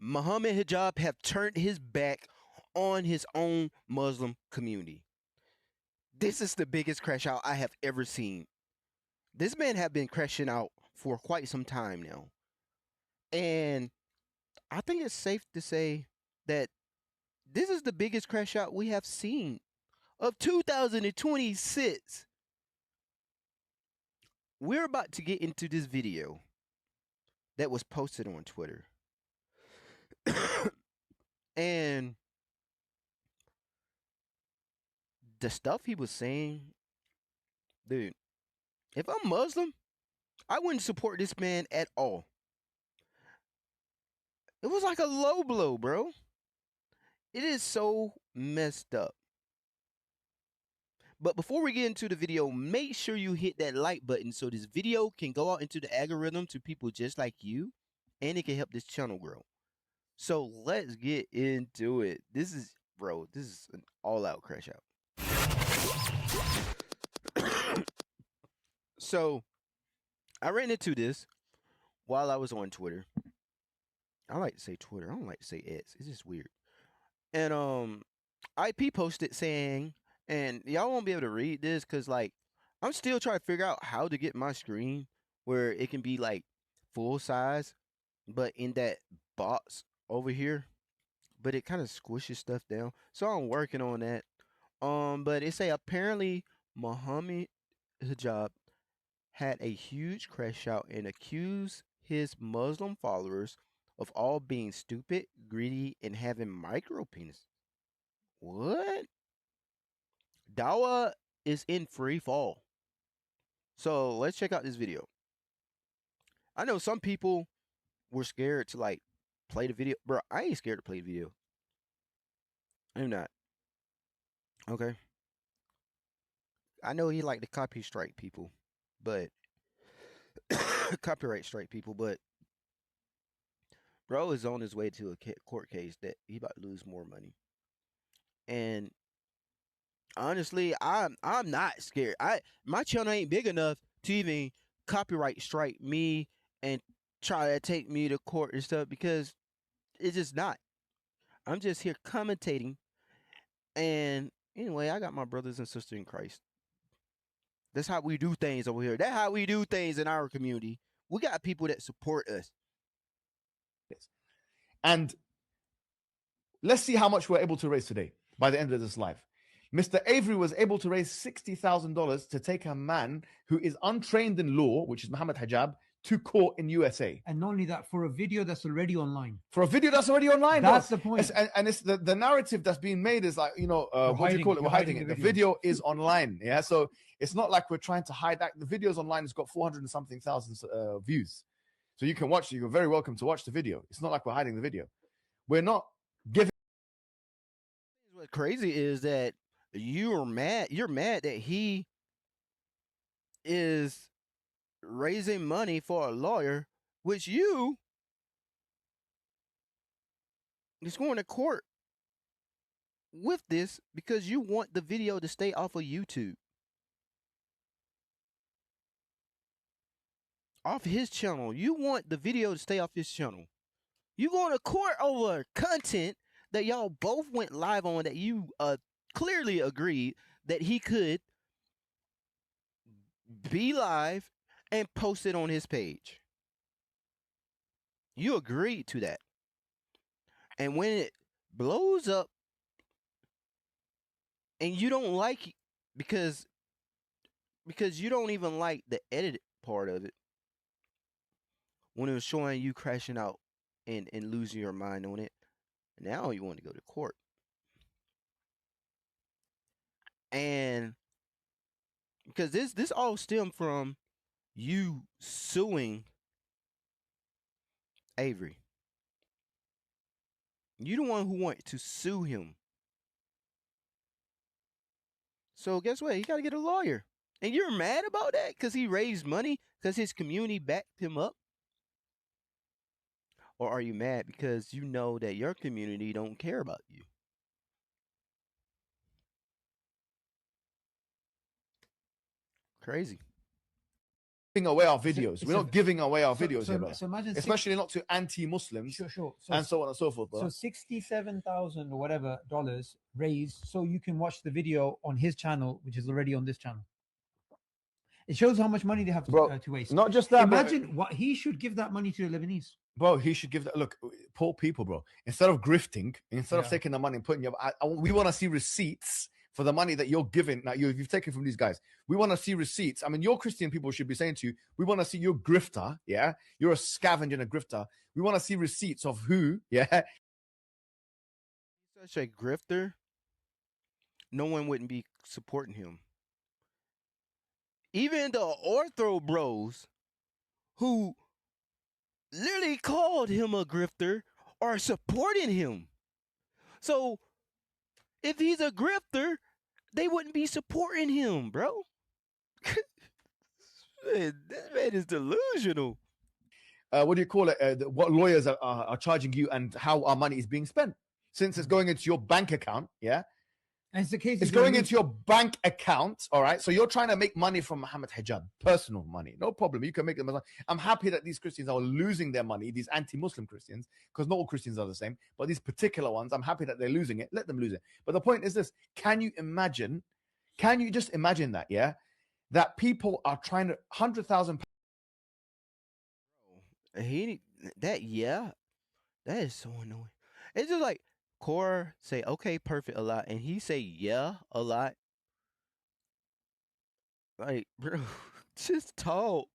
Mohammed Hijab have turned his back on his own Muslim community. This is the biggest crash out I have ever seen. This man have been crashing out for quite some time now. And I think it's safe to say that this is the biggest crash out we have seen of 2026. We're about to get into this video that was posted on Twitter. And the stuff he was saying, dude, if I'm Muslim, I wouldn't support this man at all. It was like a low blow, bro. It is so messed up. But before we get into the video, make sure you hit that like button so this video can go out into the algorithm to people just like you, and it can help this channel grow. So let's get into it. This is an all-out crash out. So I ran into this while I was on Twitter. I like to say Twitter. I don't like to say X. It's just weird. And IP posted saying, and y'all won't be able to read this because like I'm still trying to figure out how to get my screen where it can be like full size, but in that box over here, but it kind of squishes stuff down. So I'm working on that. But it say apparently Mohammed Hijab had a huge crash out and accused his Muslim followers of all being stupid, greedy, and having micro penis. What? Dawa is in free fall. So let's check out this video. I know some people were scared to like play the video. Bro, I ain't scared to play the video. I'm not. Okay. I know he like to copy strike people, but copyright strike people, but bro is on his way to a court case that he about to lose more money. And honestly, I'm not scared. My channel ain't big enough to even copyright strike me and try to take me to court and stuff because it's just not. I'm just here commentating. And anyway, I got my brothers and sisters in Christ. That's how we do things over here. That's how we do things in our community. We got people that support us. And let's see how much we're able to raise today by the end of this live. Mr. Avery was able to raise $60,000 to take a man who is untrained in law, which is Mohammed Hijab, to court in USA. And not only that, for a video that's already online. For a video that's already online. That's the point. It's the narrative that's being made is like, what do you call it? We're hiding it. The video is online. Yeah. So it's not like we're trying to hide that. The video's online. It's got 400 and something thousand views. So you can watch it. You're very welcome to watch the video. It's not like we're hiding the video. We're not giving. What's crazy is that you're mad that he is raising money for a lawyer, which you is going to court with this because you want the video to stay off of YouTube. Off his channel. You want the video to stay off his channel. You going to court over content that y'all both went live on that you clearly agreed that he could be live and post it on his page. You agreed to that. And when it blows up and you don't like it because you don't even like the edited part of it, when it was showing you crashing out and losing your mind on it, now you want to go to court. And because this all stemmed from you suing Avery. You the one who wanted to sue him. So guess what? He got to get a lawyer. And you're mad about that because he raised money because his community backed him up? Or are you mad because you know that your community don't care about you? Crazy. giving away our videos. We're not giving away our videos here, bro. So imagine, especially not to anti-Muslims, sure. and so on and so forth, bro. So 67,000 or whatever dollars raised, so you can watch the video on his channel, which is already on this channel. It shows how much money they have to waste. Not just that. Imagine what he should give that money to the Lebanese. Bro, he should give that. Look, poor people, bro. Instead of grifting, instead of taking the money and putting we want to see receipts for the money that you're giving. Now you've taken from these guys. We want to see receipts. I mean, your Christian people should be saying to you, we want to see your grifter. Yeah, you're a scavenger and a grifter. We want to see receipts of who. Yeah, such a grifter. No one wouldn't be supporting him. Even the ortho bros, who literally called him a grifter, are supporting him. So if he's a grifter, they wouldn't be supporting him, bro. Man, this man is delusional. What do you call it? What lawyers are charging you and how our money is being spent. Since it's going into your bank account, yeah? And it's the case. It's going into your bank account, all right? So you're trying to make money from Mohammed Hijab, personal money. No problem. You can make them. I'm happy that these Christians are losing their money, these anti-Muslim Christians, because not all Christians are the same, but these particular ones, I'm happy that they're losing it. Let them lose it. But the point is this. Can you just imagine that, yeah? That people are trying to, 100,000. That is so annoying. It's just like, Core say, okay, perfect a lot, and he say, yeah, a lot. Like, bro, just talk.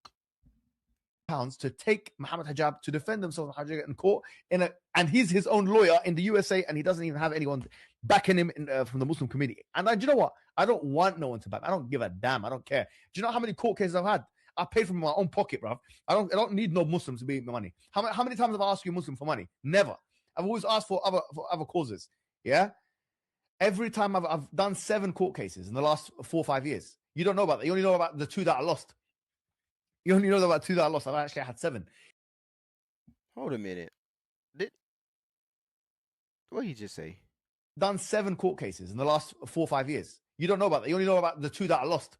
Pounds to take Mohammed Hijab to defend themselves in court, and he's his own lawyer in the USA, and he doesn't even have anyone backing him from the Muslim community. And do you know what? I don't want no one to back. I don't give a damn. I don't care. Do you know how many court cases I've had? I paid from my own pocket, bro. I don't need no Muslims to be my money. How many times have I asked you Muslim for money? Never. I've always asked for other causes. Yeah. Every time I've done 7 court cases in the last 4 or 5 years. You don't know about that. You only know about the 2 that I lost. You only know about 2 that I lost. I've actually had 7. Hold a minute. What did he just say? Done 7 court cases in the last 4 or 5 years. You don't know about that. You only know about the 2 that I lost.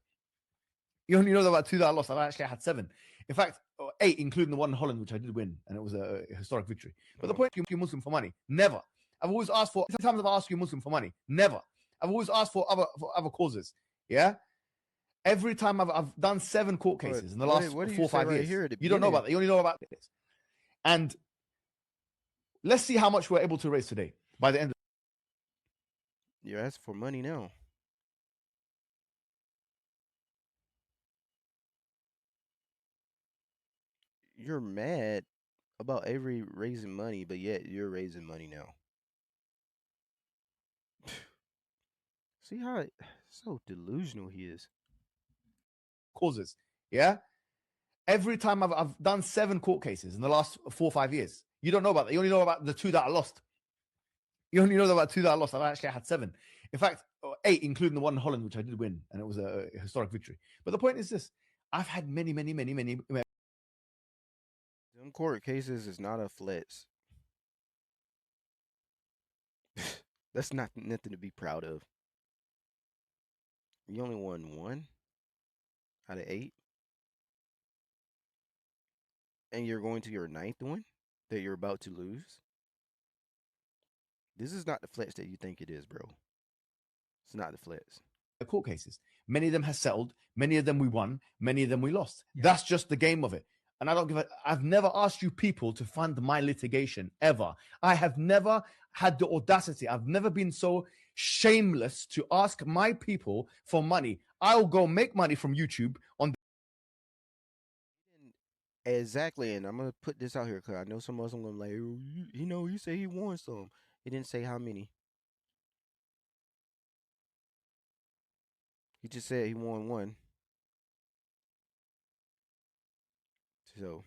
You only know about 2 that I lost. I've actually had 7. In fact, 8, including the one in Holland, which I did win, and it was a historic victory. But the point, you're Muslim for money. Never. I've always asked for. Sometimes I've asked you Muslim for money. Never. I've always asked for other causes. Yeah. Every time I've done 7 court cases in the last 4 or 5 years. You don't know about that. You only know about this. And let's see how much we're able to raise today by the end. You're asking for money now. You're mad about Avery raising money, but yet you're raising money now. See how so delusional he is. Causes, yeah. Every time I've done 7 court cases in the last 4 or 5 years. You don't know about that. You only know about the 2 that I lost. You only know about 2 that I lost. I've actually had 7. In fact, 8, including the one in Holland, which I did win, and it was a historic victory. But the point is this: I've had many. Them court cases is not a flex. That's not nothing to be proud of. You only won 1 out of 8. And you're going to your 9th one that you're about to lose. This is not the flex that you think it is, bro. It's not the flex. Court cases. Many of them have settled. Many of them we won. Many of them we lost. Yeah. That's just the game of it. And I've never asked you people to fund my litigation ever. I have never had the audacity. I've never been so shameless to ask my people for money. I'll go make money from YouTube on. Exactly, and I'm gonna put this out here because I know some of them gonna be like, you say he won some. He didn't say how many. He just said he won 1. So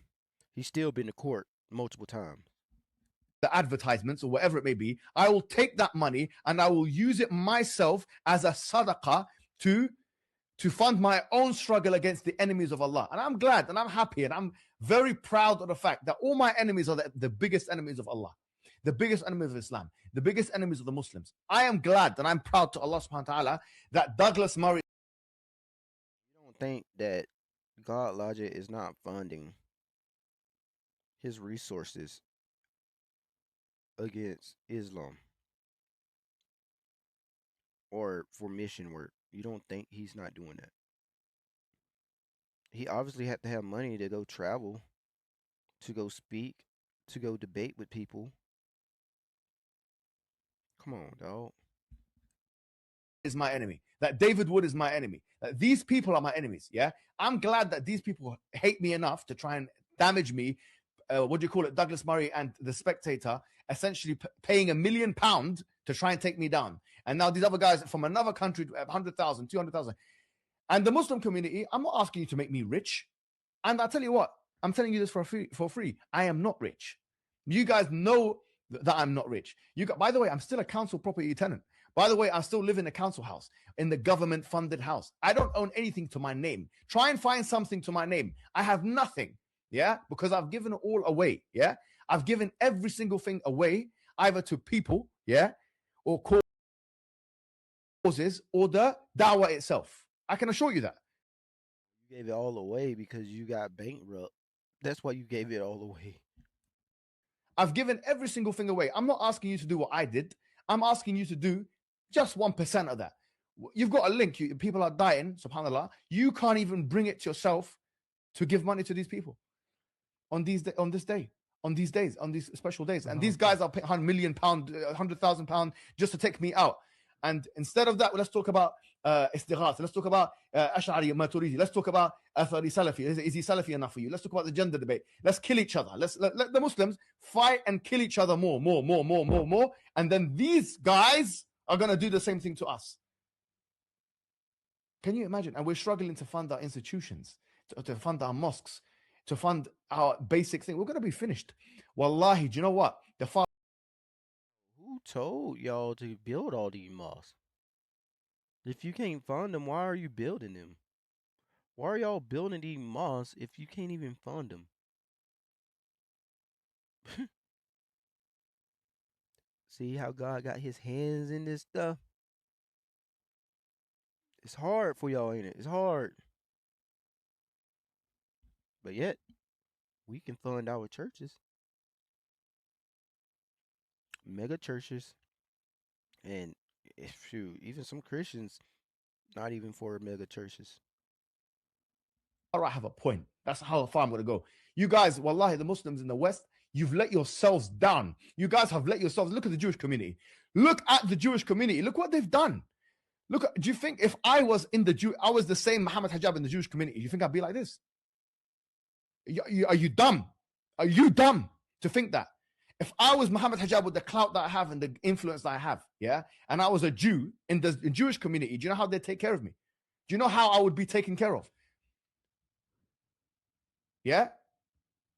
he's still been to court multiple times. The advertisements or whatever it may be, I will take that money and I will use it myself as a sadaqah to fund my own struggle against the enemies of Allah. And I'm glad and I'm happy and I'm very proud of the fact that all my enemies are the biggest enemies of Allah, the biggest enemies of Islam, the biggest enemies of the Muslims. I am glad and I'm proud to Allah subhanahu wa ta'ala that Douglas Murray. You don't think that God Logic is not funding his resources against Islam or for mission work. You don't think he's not doing that? He obviously had to have money to go travel, to go speak, to go debate with people. Come on, dog. Is my enemy. That David Wood is my enemy. That these people are my enemies. Yeah, I'm glad that these people hate me enough to try and damage me. What do you call it? Douglas Murray and the Spectator essentially paying £1 million to try and take me down. And now these other guys from another country, 100,000, 200,000. And the Muslim community, I'm not asking you to make me rich. And I'll tell you what, I'm telling you this for free. I am not rich. You guys know that I'm not rich. By the way, I'm still a council property tenant. By the way, I still live in a council house, in the government-funded house. I don't own anything to my name. Try and find something to my name. I have nothing, yeah, because I've given it all away, yeah. I've given every single thing away, either to people, yeah, or causes, or the dawah itself. I can assure you that. You gave it all away because you got bankrupt. That's why you gave it all away. I've given every single thing away. I'm not asking you to do what I did. I'm asking you to do just 1% of that. You've got a link. People are dying, subhanAllah. You can't even bring it to yourself to give money to these people on these special days. And these guys are paying £100 million, £100,000 just to take me out. And instead of that, let's talk about istighath. Let's talk about Ash'ari Maturidi. Let's talk about Athari Salafi. Is he Salafi enough for you? Let's talk about the gender debate. Let's kill each other. Let the Muslims fight and kill each other more. And then these guys are going to do the same thing to us. Can you imagine? And we're struggling to fund our institutions, to fund our mosques, to fund our basic thing. We're going to be finished. Wallahi, do you know what? Who told y'all to build all these mosques? If you can't fund them, why are you building them? Why are y'all building these mosques if you can't even fund them? See how God got his hands in this stuff? It's hard for y'all, ain't it? It's hard. But yet, we can fund our churches. Mega churches. And shoot, even some Christians, not even for mega churches. All right, I have a point. That's how far I'm going to go. You guys, wallahi, the Muslims in the West, you've let yourselves down. You guys have let yourselves. Look at the Jewish community. Look at the Jewish community. Look what they've done. Do you think if I was I was the same Mohammed Hijab in the Jewish community, do you think I'd be like this? Are you dumb? Are you dumb to think that? If I was Mohammed Hijab with the clout that I have and the influence that I have, yeah, and I was a Jew in the Jewish community, do you know how they'd take care of me? Do you know how I would be taken care of? Yeah?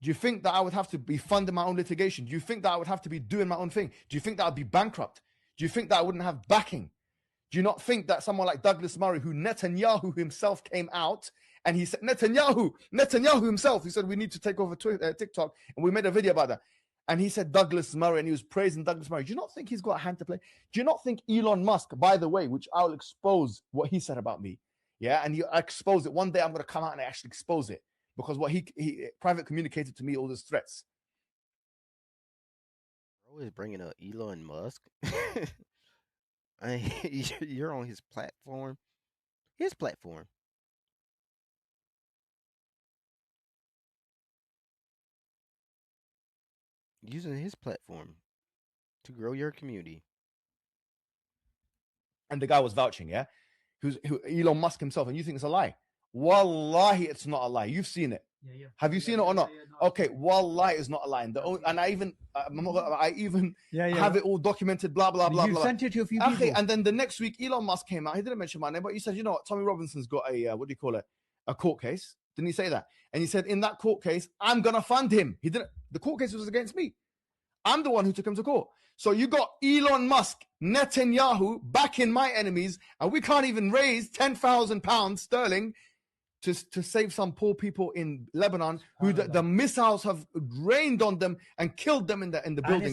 Do you think that I would have to be funding my own litigation? Do you think that I would have to be doing my own thing? Do you think that I'd be bankrupt? Do you think that I wouldn't have backing? Do you not think that someone like Douglas Murray, who Netanyahu himself came out and he said, Netanyahu himself, he said, we need to take over TikTok, and we made a video about that. And he said Douglas Murray, and he was praising Douglas Murray. Do you not think he's got a hand to play? Do you not think Elon Musk, by the way, which I'll expose what he said about me, yeah, and I expose it. One day I'm going to come out and actually expose it, because what he private communicated to me, all those threats. Bro is bringing up Elon Musk. You're on his platform. His platform. Using his platform to grow your community. And the guy was vouching, yeah? Who Elon Musk himself, and you think it's a lie. Wallahi, it's not a lie. You've seen it. Yeah. Have you seen it or not? No. Okay, wallahi, it's not a lie. And I even have it all documented, blah, blah, blah, you blah. sent it to a few people. And then the next week, Elon Musk came out. He didn't mention my name, but he said, you know what, Tommy Robinson's got a, what do you call it? A court case. Didn't he say that? And he said, in that court case, I'm going to fund him. He didn't. The court case was against me. I'm the one who took him to court. So you got Elon Musk, Netanyahu backing my enemies, and we can't even raise £10,000 sterling to save some poor people in Lebanon who the missiles have rained on them and killed them in the building.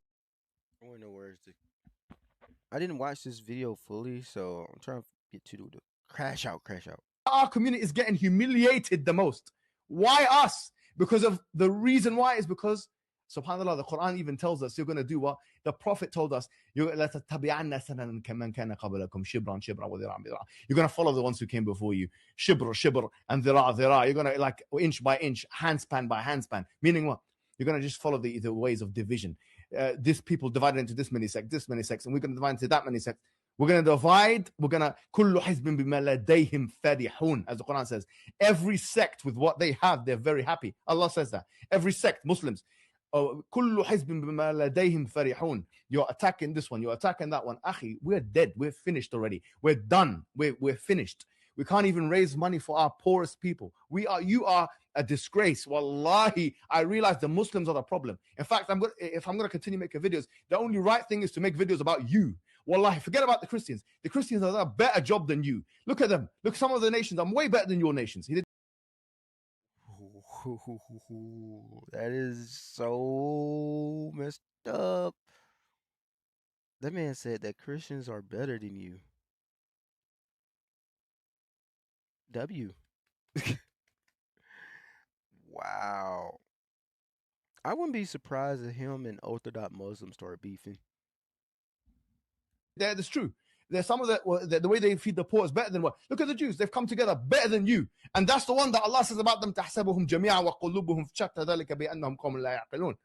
I didn't watch this video fully, so I'm trying to get to the crash out. Our community is getting humiliated the most. Why us? Because of the reason why is because, subhanAllah, the Quran even tells us you're going to do what? The Prophet told us, you're going to follow the ones who came before you. Shibr, and dhira. You're going to, like, inch by inch, handspan by handspan. Meaning what? You're going to just follow the ways of division. This people divided into this many sects, and we're going to divide into that many sects. We're going to divide. We're going to كُلُّ حِزْبٍ بِمَا لَدَيْهِمْ فَرِحُونَ, as the Quran says. Every sect with what they have, they're very happy. Allah says that. Every sect, Muslims. كُلُّ حِزْبٍ بِمَا لَدَيْهِمْ فَرِحُونَ. You're attacking this one. You're attacking that one. Akhi, we're dead. We're finished already. We're done. We're finished. We can't even raise money for our poorest people. You are a disgrace. Wallahi, I realize the Muslims are the problem. In fact, if I'm going to continue making videos, the only right thing is to make videos about you. Wallahi, forget about the Christians. The Christians have done a better job than you. Look at them. Look, some of the nations. I'm way better than your nations. That is so messed up. That man said that Christians are better than you. W. Wow. I wouldn't be surprised if him and Orthodox Muslims start beefing. That's true. There's some of the way they feed the poor is better than what? Look at the Jews. They've come together better than you. And that's the one that Allah says about them. تَحْسَبُهُمْ جَمِيعًا وَقُلُوبُهُمْ شَتَّى ذَلِكَ بِأَنَّهُمْ قَوْمٌ لَا يَعْقِلُونَ.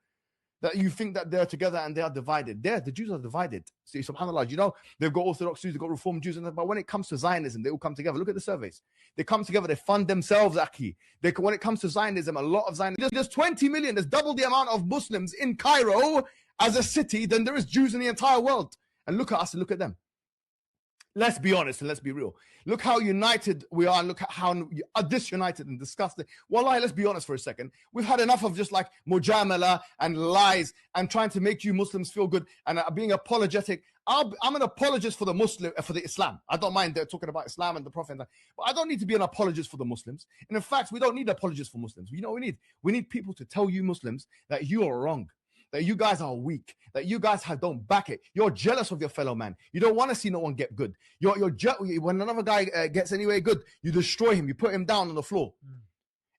That you think that they're together and they are divided. The Jews are divided. See, subhanAllah, you know, they've got Orthodox Jews, they've got Reformed Jews, but when it comes to Zionism, they all come together. Look at the surveys. They come together, they fund themselves, Aki. When it comes to Zionism, a lot of Zionism, there's 20 million, there's double the amount of Muslims in Cairo as a city than there is Jews in the entire world. And look at us and look at them. Let's be honest and let's be real. Look how united we are. Look at how disunited and disgusted. Wallahi, let's be honest for a second. We've had enough of just like mujamala and lies and trying to make you Muslims feel good and being apologetic. I'm an apologist for the Islam. I don't mind they're talking about Islam and the Prophet, but I don't need to be an apologist for the Muslims. And in fact, we don't need apologists for Muslims. You know what we need? We need people to tell you Muslims that you are wrong, that you guys are weak, that you guys don't back it. You're jealous of your fellow man. You don't want to see no one get good. When another guy gets anyway good, you destroy him. You put him down on the floor.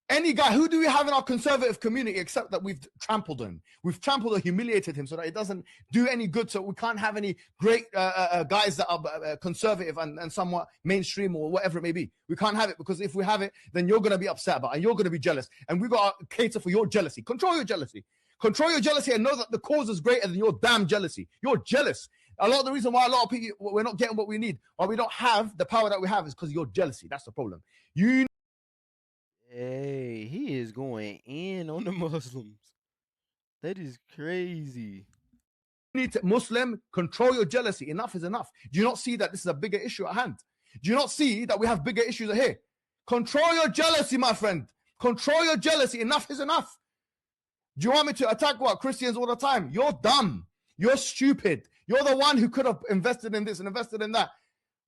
Any guy, who do we have in our conservative community except that we've trampled him? We've trampled or humiliated him so that it doesn't do any good. So we can't have any great guys that are conservative and somewhat mainstream or whatever it may be. We can't have it because if we have it, then you're going to be upset about it and you're going to be jealous. And we've got to cater for your jealousy. Control your jealousy. Control your jealousy and know that the cause is greater than your damn jealousy. You're jealous. A lot of the reason why a lot of people, we're not getting what we need, why we don't have the power that we have is because of your jealousy. That's the problem. Hey, he is going in on the Muslims. That is crazy. Need to, Muslim, control your jealousy. Enough is enough. Do you not see that this is a bigger issue at hand? Do you not see that we have bigger issues here? Control your jealousy, my friend. Control your jealousy. Enough is enough. Do you want me to attack what? Christians all the time? You're dumb. You're stupid. You're the one who could have invested in this and invested in that.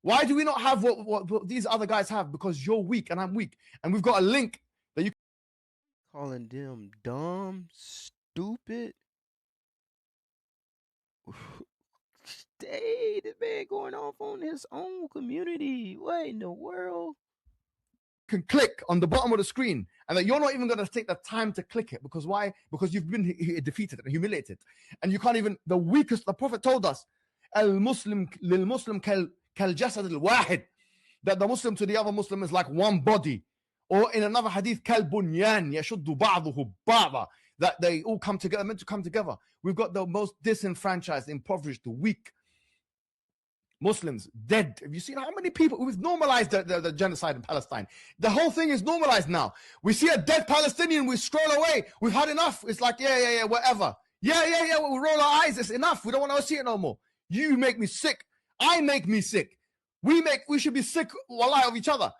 Why do we not have what these other guys have? Because you're weak and I'm weak. And we've got a link that you... Calling them dumb, stupid. Hey, this man going off on his own community. What in the world? Can click on the bottom of the screen and that you're not even going to take the time to click it. Because why? Because you've been defeated and humiliated. And you can't even... The weakest... The Prophet told us, Al-Muslim lil-Muslim kal-jasad al-wahid, that the Muslim to the other Muslim is like one body. Or in another hadith, kal-bunyan yashuddu ba'duhu ba'da, that they all come together, meant to come together. We've got the most disenfranchised, impoverished, weak Muslims dead. Have you seen how many people? We've normalized the genocide in Palestine. The whole thing is normalized now. We see a dead Palestinian, we scroll away. We've had enough. It's like, yeah, whatever. Yeah. We roll our eyes. It's enough. We don't want to see it no more. You make me sick. I make me sick. We should be sick, wallahi, of each other.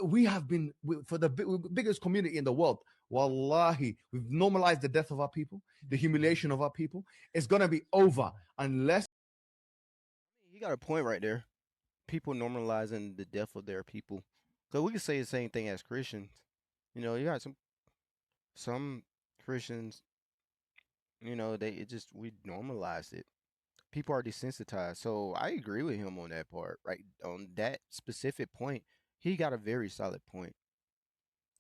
We have been, for the biggest community in the world, wallahi, we've normalized the death of our people, the humiliation of our people. It's going to be over unless... He got a point right there. People normalizing the death of their people. Because we can say the same thing as Christians. You know, you got some Christians, you know, we normalized it. People are desensitized. So I agree with him on that part, right? On that specific point, he got a very solid point.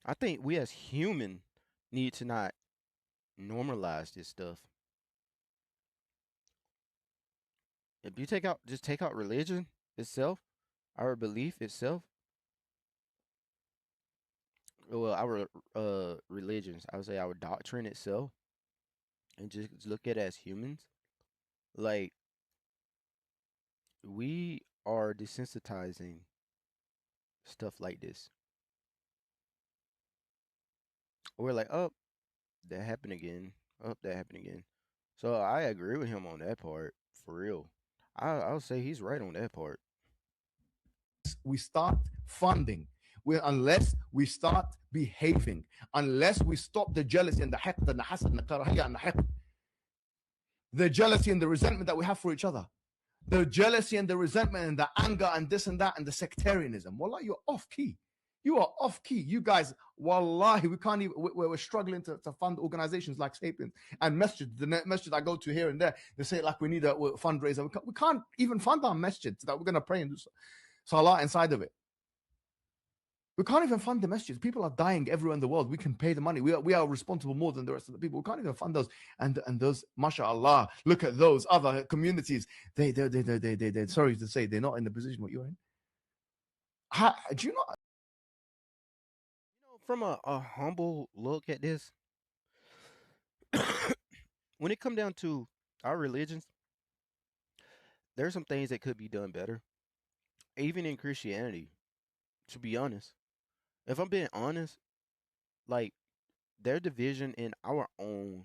I think we as human need to not normalize this stuff. If you take out religion itself, our belief itself, well, our religions, I would say our doctrine itself, and just look at it as humans, like we are desensitizing stuff like this. We're like, oh, that happened again. Oh, that happened again. So I agree with him on that part, for real. I'll say he's right on that part. We start funding, unless we start behaving, unless we stop the jealousy and the haqd and the hasad and the karahiyya and the haqd, the jealousy and the resentment that we have for each other, the jealousy and the resentment and the anger and this and that and the sectarianism. Wallah, you're off key. You are off key. You guys, wallahi, we can't even, we're struggling to fund organizations like Sapiens and masjid. The masjid I go to here and there, they say like we need a fundraiser. We can't even fund our masjid that we're going to pray and do salah inside of it. We can't even fund the masjids. People are dying everywhere in the world. We can pay the money. We are responsible more than the rest of the people. We can't even fund those. And those, mashallah, look at those other communities. They sorry to say, they're not in the position what you're in. Do you know? From a humble look at this, when it come down to our religions, there's some things that could be done better. Even in Christianity, to be honest. If I'm being honest, like their division in our own,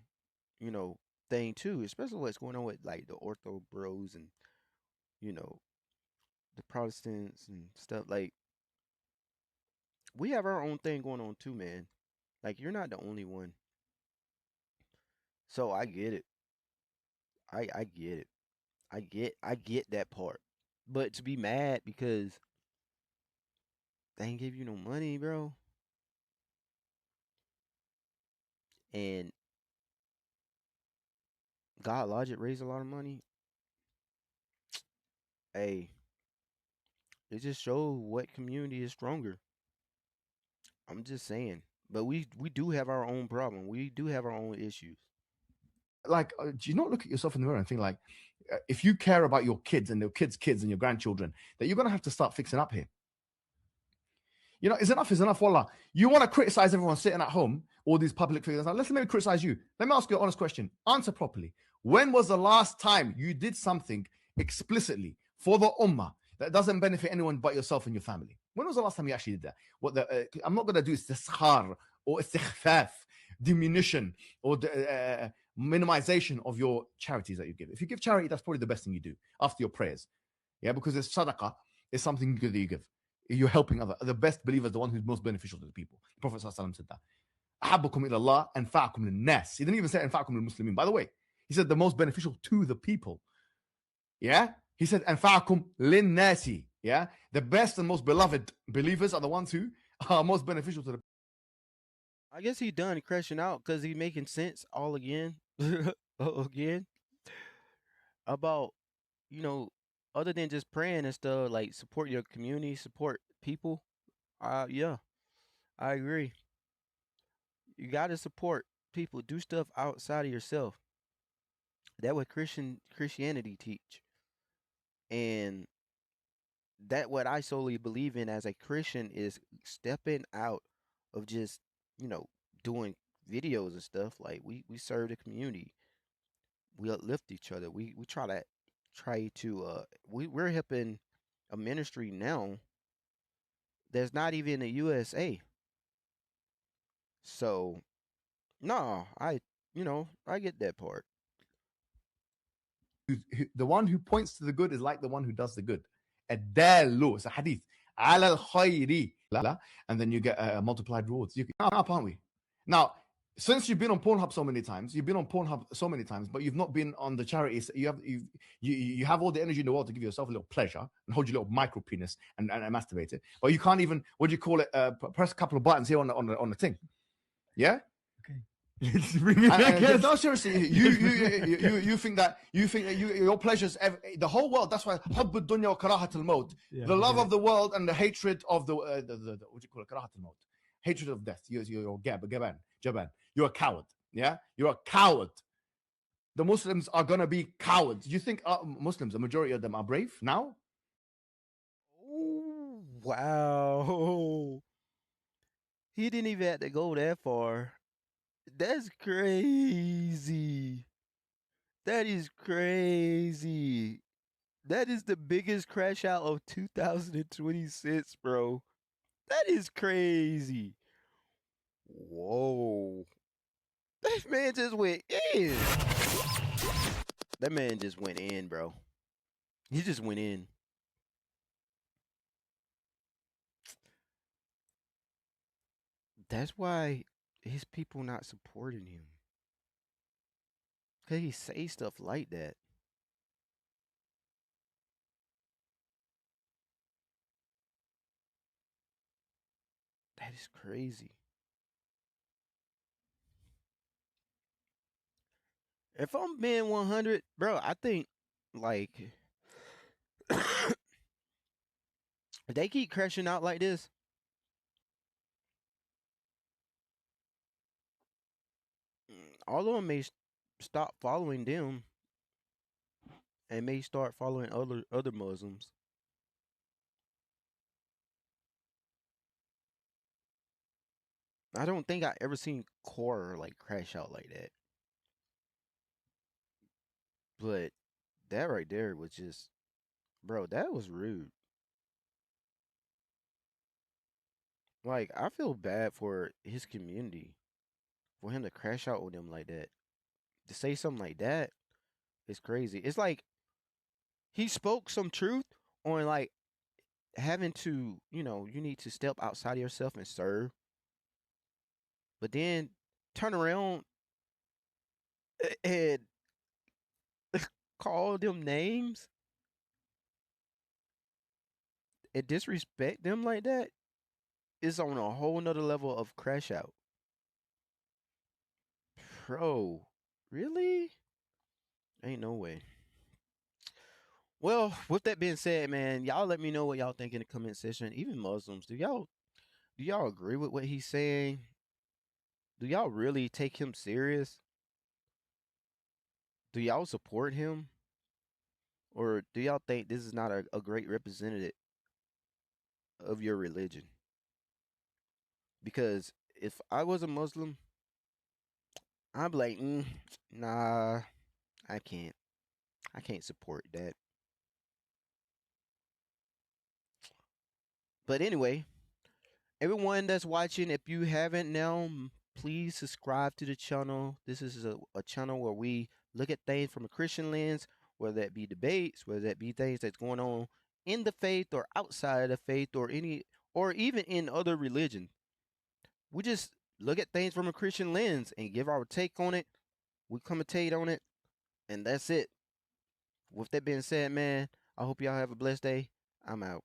thing too, especially what's going on with like the Ortho Bros and, the Protestants and stuff. Like we have our own thing going on too, man. Like you're not the only one. So I get it. I get it. I get that part. But to be mad because they ain't give you no money, bro. And God Logic raised a lot of money. Hey, it just shows what community is stronger. I'm just saying. But we do have our own problem. We do have our own issues. Like, do you not look at yourself in the mirror and think like, if you care about your kids and your kids' kids and your grandchildren, that you're going to have to start fixing up here. Is enough, wallah. You want to criticize everyone sitting at home, all these public figures. Now, let me criticize you. Let me ask you an honest question. Answer properly. When was the last time you did something explicitly for the ummah that doesn't benefit anyone but yourself and your family? When was the last time you actually did that? I'm not going to do istiskhar or istighfaf, diminution or minimization of your charities that you give. If you give charity, that's probably the best thing you do after your prayers. Yeah, because it's sadaqah, it's something good that you give. You're helping other. The best believer is the one who's most beneficial to the people. The Prophet ﷺ said that. أحبكم إلى الله أنفعكم للناس. He didn't even say أنفعكم للمسلمين. By the way, he said the most beneficial to the people. Yeah? He said أنفعكم للناس. Yeah? The best and most beloved believers are the ones who are most beneficial to the people. I guess he done crashing out because he making sense all again. Again. About, other than just praying and stuff, like support your community, support people. Yeah, I agree. You gotta support people. Do stuff outside of yourself. That what Christianity teach, and that what I solely believe in as a Christian is stepping out of just doing videos and stuff. Like we serve the community. We uplift each other. We try to we're helping a ministry now that's not even in the USA. So no, I get that part. The one who points to the good is like the one who does the good. Adallu, it's a hadith. Ala al-khayri. And then you get multiplied rewards. Aren't we? Now, since you've been on Pornhub so many times, but you've not been on the charities. You have all the energy in the world to give yourself a little pleasure and hold your little micro penis and masturbate it, but you can't even, what do you call it? Press a couple of buttons here on the thing. Yeah. Okay. No, seriously, you think that your pleasures, the whole world. That's why حب الدنيا وكراهة الموت. The love of the world and the hatred of the what do you call it? كراهة الموت. hatred of death. You're Jaban. You're a coward. Yeah, you're a coward. The Muslims are gonna be cowards. Do you think Muslims, the majority of them, are brave now? Oh, wow. He didn't even have to go that far. That's crazy. That is crazy. That is the biggest crash out of 2026, bro. That is crazy. Whoa. That man just went in. That man just went in, bro. He just went in. That's why his people not supporting him. Cause he say stuff like that. That is crazy. If I'm being 100, bro, I think like if they keep crashing out like this, all of them may stop following them and may start following other Muslims. I don't think I ever seen Core like crash out like that. But that right there was just, bro, that was rude. Like, I feel bad for his community for him to crash out with them like that. To say something like that is crazy. It's like he spoke some truth on like having to, you need to step outside of yourself and serve. But then turn around and call them names and disrespect them like that is on a whole nother level of crash out. Bro, really? Ain't no way. Well, with that being said, man, y'all let me know what y'all think in the comment section. Even Muslims, do y'all agree with what he's saying? Do y'all really take him serious? Do y'all support him? Or do y'all think this is not a great representative of your religion? Because if I was a Muslim, I'm like, nah, I can't. I can't support that. But anyway, everyone that's watching, if you haven't now, please subscribe to the channel. This is a channel where we look at things from a Christian lens, whether that be debates, whether that be things that's going on in the faith or outside of the faith or even in other religions. We just look at things from a Christian lens and give our take on it. We commentate on it, and that's it. With that being said, man, I hope y'all have a blessed day. I'm out.